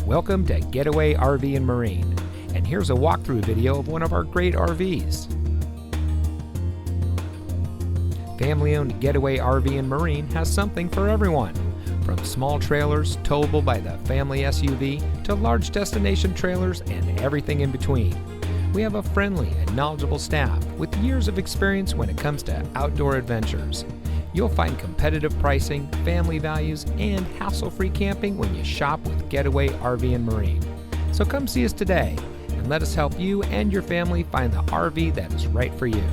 Welcome to Getaway RV and Marine, and here's a walkthrough video of one of our great RVs. Family-owned Getaway RV and Marine has something for everyone, from small trailers towable by the family SUV to large destination trailers and everything in between. We have a friendly and knowledgeable staff with years of experience when it comes to outdoor adventures. You'll find competitive pricing, family values, and hassle-free camping when you shop with Getaway RV and Marine. So come see us today and let us help you and your family find the RV that is right for you.